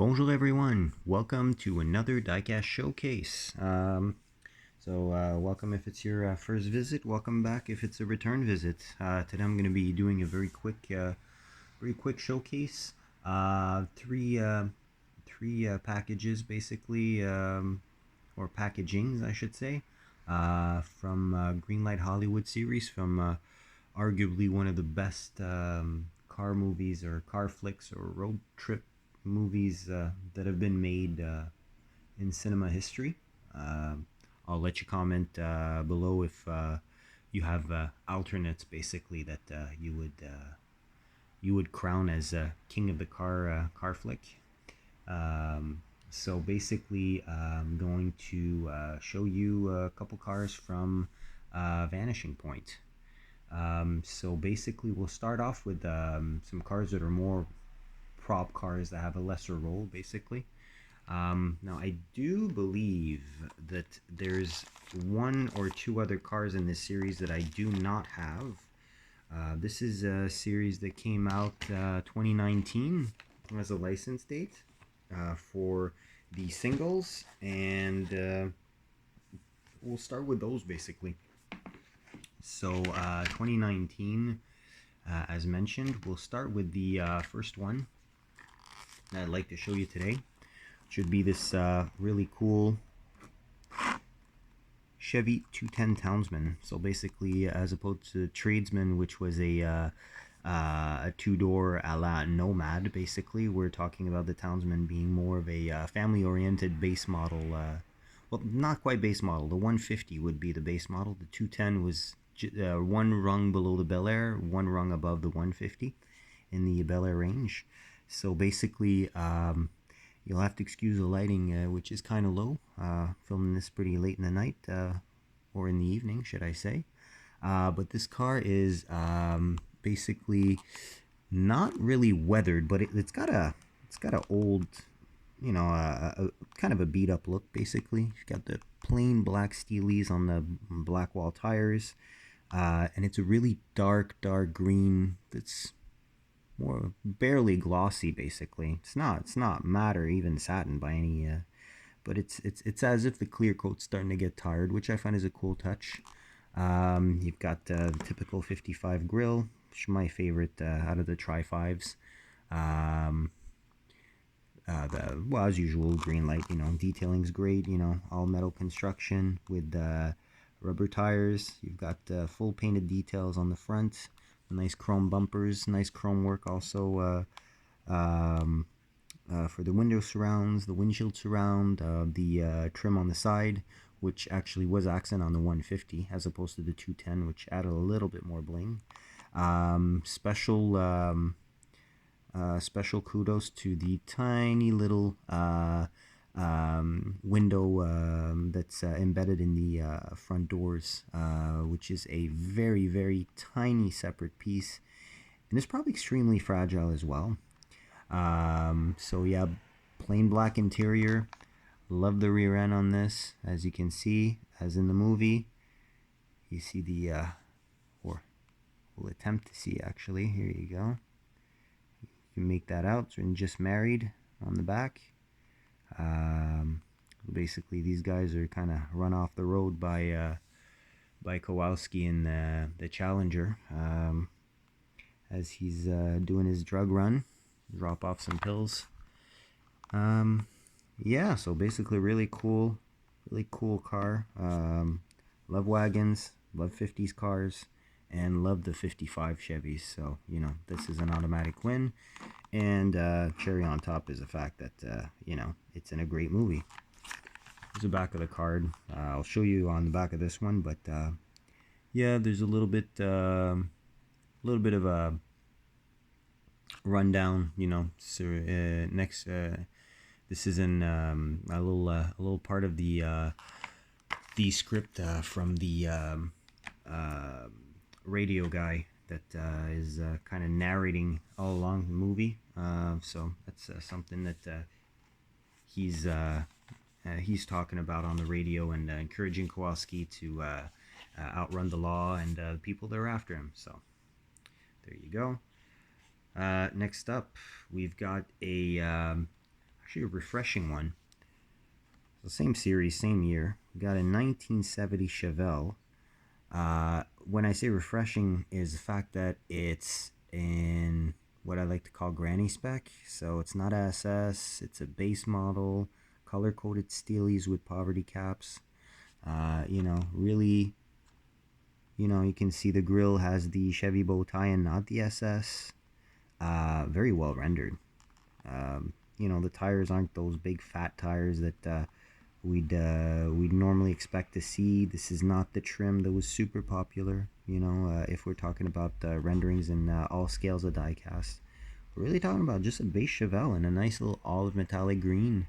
Bonjour everyone, welcome to another diecast showcase. Welcome if it's your first visit, welcome back if it's a return visit. Today I'm going to be doing a very quick showcase. Three packages basically, or packagings I should say, from Greenlight Hollywood series, from arguably one of the best car movies or car flicks or road trip movies that have been made in cinema history. Uh, I'll let you comment below if you have alternates basically that you would crown as king of the car flick. So basically, I'm going to show you a couple cars from Vanishing Point. So basically, we'll start off with some cars that are more prop cars that have a lesser role, basically. Now, I do believe that there's one or two other cars in this series that I do not have. This is a series that came out 2019 as a license date for the singles, and we'll start with those basically. So 2019, as mentioned, we'll start with the first one that I'd like to show you today. Should be this really cool Chevy 210 Townsman. So basically, as opposed to Tradesman, which was a two-door a la Nomad, basically, we're talking about the Townsman being more of a family-oriented base model. Well, not quite base model. The 150 would be the base model. The 210 was one rung below the Bel Air, one rung above the 150 in the Bel Air range. So basically, you'll have to excuse the lighting, which is kind of low. Filming this pretty late in the night, or in the evening, should I say. But this car is basically not really weathered, but it's got a old, kind of a beat up look. Basically, you've got the plain black steelies on the black wall tires, and it's a really dark green that's more barely glossy. Basically, it's not matte or even satin by any, but it's as if the clear coat's starting to get tired, which I find is a cool touch. You've got the typical 55 grille, which is my favorite out of the Tri-5s. As usual, Greenlight, detailing's great, all metal construction with rubber tires. You've got full painted details on the front, nice chrome bumpers, nice chrome work also for the window surrounds, the windshield surround, the trim on the side, which actually was accent on the 150 as opposed to the 210, which added a little bit more bling. Special kudos to the tiny little window that's embedded in the front doors, which is a very tiny separate piece, and it's probably extremely fragile as well. So yeah, plain black interior. Love the rear end on this. As you can see, as in the movie, you see the or we'll attempt to see, actually, here you go. You can make that out. So Just Married on the back. Basically, these guys are kind of run off the road by Kowalski in the Challenger, as he's doing his drug run, drop off some pills. Yeah, so basically really cool car. Love wagons, love 50s cars, and love the 55 Chevys. So this is an automatic win, and cherry on top is the fact that it's in a great movie. Here's the back of the card. I'll show you on the back of this one, but yeah, there's a little bit of a rundown. So next, this is in a little part of the script from the radio guy that is kind of narrating all along the movie. So that's something that he's talking about on the radio, and encouraging Kowalski to outrun the law and the people that are after him. So there you go. Next up, we've got a actually a refreshing one. So same series, same year. We got a 1970 Chevelle. When I say refreshing is the fact that it's in what I like to call granny spec. So it's not SS, it's a base model, color-coded steelies with poverty caps. Really, you can see the grill has the Chevy bow tie and not the SS. Very well rendered. The tires aren't those big fat tires that we'd normally expect to see. This is not the trim that was super popular. If we're talking about renderings in all scales of diecast, we're really talking about just a base Chevelle in a nice little olive metallic green,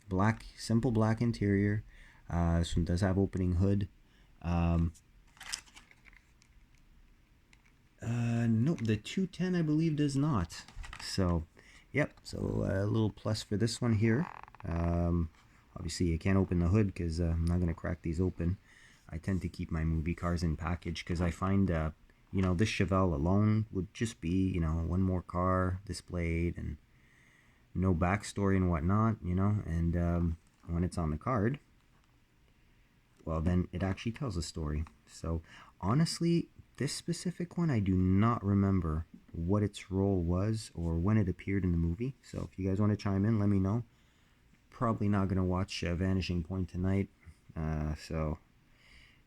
black, simple black interior. This one does have opening hood. Nope, the 210 I believe does not. So, yep. So a little plus for this one here. Obviously, you can't open the hood because I'm not going to crack these open. I tend to keep my movie cars in package because I find, this Chevelle alone would just be, one more car displayed and no backstory and whatnot, and when it's on the card, well, then it actually tells a story. So, honestly, this specific one, I do not remember what its role was or when it appeared in the movie. So, if you guys want to chime in, let me know. Probably not going to watch Vanishing Point tonight, so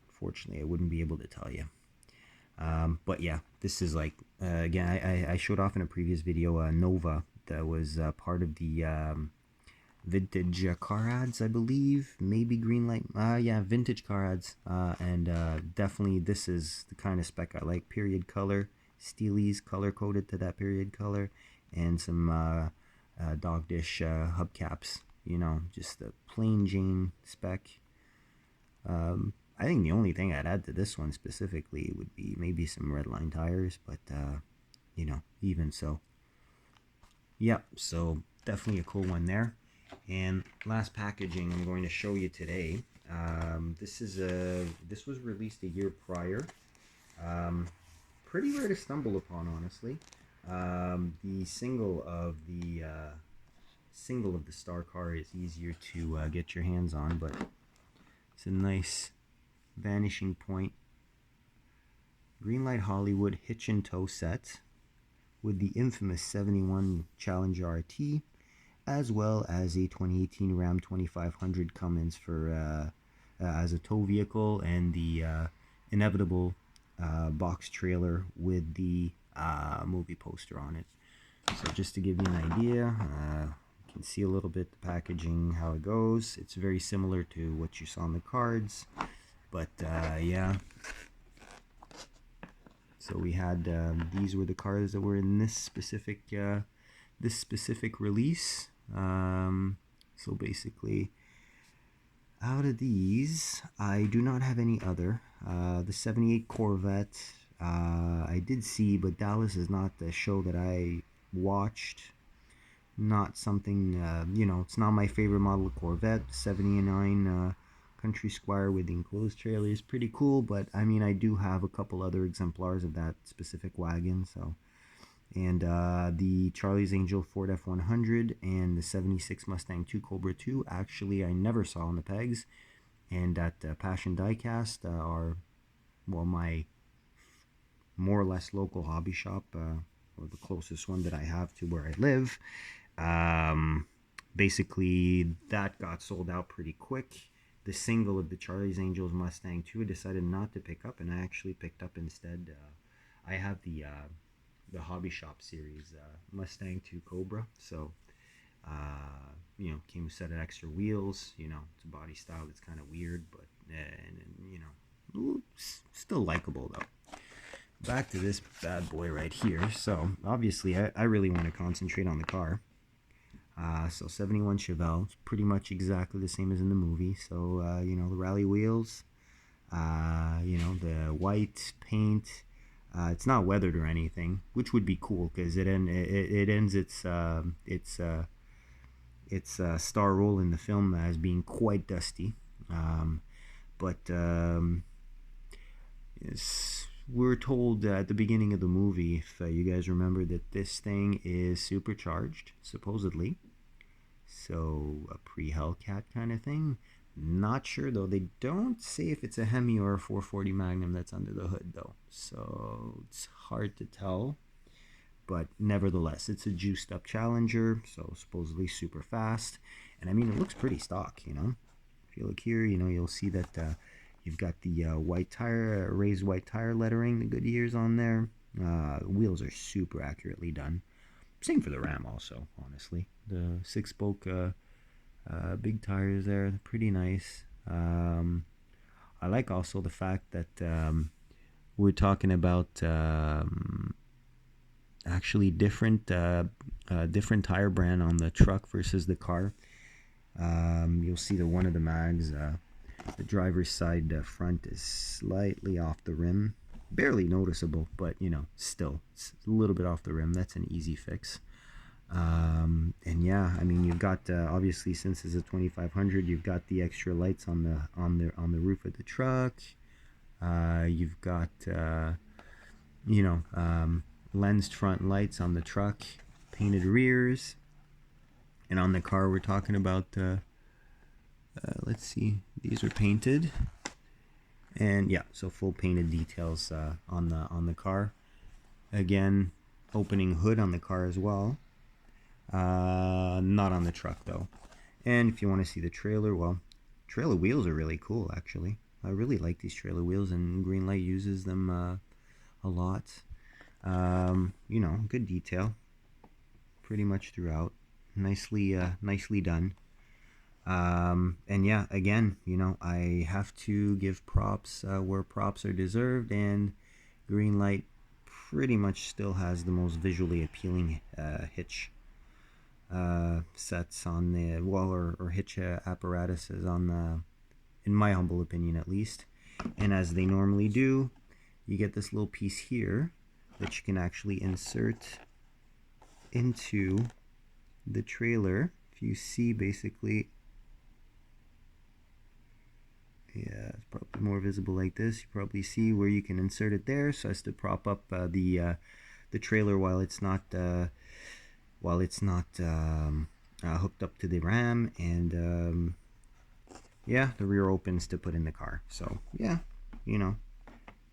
unfortunately I wouldn't be able to tell you. But yeah, this is like, again, I showed off in a previous video Nova that was part of the vintage car ads, I believe. Maybe Greenlight, yeah, vintage car ads. And definitely this is the kind of spec I like. Period color, steelies color coded to that period color, and some dog dish hubcaps. Just a plain Jane spec. I think the only thing I'd add to this one specifically would be maybe some red line tires, but even so. Yep, so definitely a cool one there. And last packaging I'm going to show you today. This was released a year prior. Pretty rare to stumble upon, honestly. The single of the star car is easier to get your hands on, but it's a nice Vanishing Point Greenlight Hollywood hitch and tow set with the infamous 71 Challenger RT, as well as a 2018 Ram 2500 Cummins for as a tow vehicle, and the inevitable box trailer with the movie poster on it. So just to give you an idea, you can see a little bit the packaging, how it goes. It's very similar to what you saw on the cards, but yeah. So we had these were the cars that were in this specific release. So basically, out of these, I do not have any other. The 78 Corvette, I did see, but Dallas is not the show that I watched. Not something, it's not my favorite model of Corvette. 79 Country Squire with the enclosed trailer is pretty cool, but I mean, I do have a couple other exemplars of that specific wagon, so. And the Charlie's Angel Ford F100 and the 76 Mustang 2 Cobra 2, actually I never saw on the pegs, and at Passion Diecast are, well, my more or less local hobby shop, or the closest one that I have to where I live. Basically that got sold out pretty quick. The single of the Charlie's Angels Mustang 2 I decided not to pick up, and I actually picked up instead, I have the Hobby Shop series Mustang 2 Cobra, so came with a set of extra wheels. It's a body style that's kind of weird, but still likable though. Back to this bad boy right here. So obviously I really want to concentrate on the car. So 71 Chevelle, it's pretty much exactly the same as in the movie. So the rally wheels, the white paint. It's not weathered or anything, which would be cool because it ends its star role in the film as being quite dusty. We're told at the beginning of the movie, if you guys remember, that this thing is supercharged, supposedly. So a pre-Hellcat kind of thing. Not sure though. They don't say if it's a Hemi or a 440 Magnum that's under the hood though. So it's hard to tell. But nevertheless, it's a juiced up Challenger, so supposedly super fast. And I mean, it looks pretty stock, you know. If you look here, you know, you'll see that you've got the white tire, raised white tire lettering, the Goodyear's on there. Wheels are super accurately done. Same for the Ram also, honestly. The 6-spoke big tires there, they're pretty nice. I like also the fact that we're talking about actually different different tire brand on the truck versus the car. You'll see that one of the mags, the driver's side front is slightly off the rim, barely noticeable, but you know, still it's a little bit off the rim. That's an easy fix. And yeah, I mean, you've got obviously, since it's a 2500, you've got the extra lights on the roof of the truck. You've got you know, lensed front lights on the truck, painted rears, and on the car we're talking about let's see, these are painted, and yeah, so full painted details on the car. Again, opening hood on the car as well, not on the truck though. And if you want to see the trailer, well, trailer wheels are really cool actually. I really like these trailer wheels, and Greenlight uses them a lot. You know, good detail pretty much throughout. Nicely done. And yeah, again, you know, I have to give props where props are deserved, and Greenlight pretty much still has the most visually appealing hitch sets on the wall, or hitch apparatuses on the, in my humble opinion at least. And as they normally do, you get this little piece here that you can actually insert into the trailer. If you see, basically, yeah, it's probably more visible like this. You probably see where you can insert it there, so as to prop up the trailer while it's not hooked up to the ram. And yeah, the rear opens to put in the car. So yeah, you know,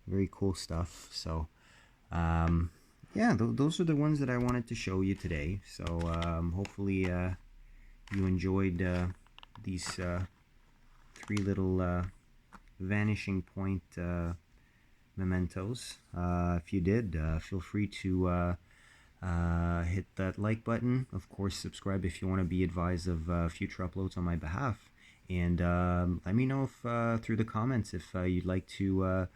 very cool stuff. So yeah, those are the ones that I wanted to show you today. So hopefully you enjoyed these 3 little Vanishing Point mementos. If you did, feel free to hit that like button. Of course, subscribe if you want to be advised of future uploads on my behalf. And let me know if through the comments if you'd like to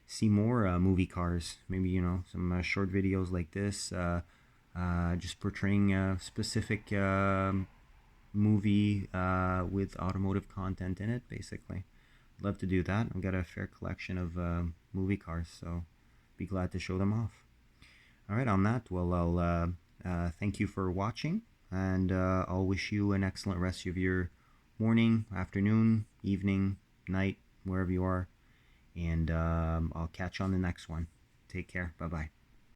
see more movie cars. Maybe, you know, some short videos like this, just portraying a specific movie with automotive content in it, basically. I'd love to do that. I've got a fair collection of movie cars, so be glad to show them off. Alright, on that, well, I'll thank you for watching, and I'll wish you an excellent rest of your morning, afternoon, evening, night, wherever you are. And I'll catch you on the next one. Take care. Bye-bye.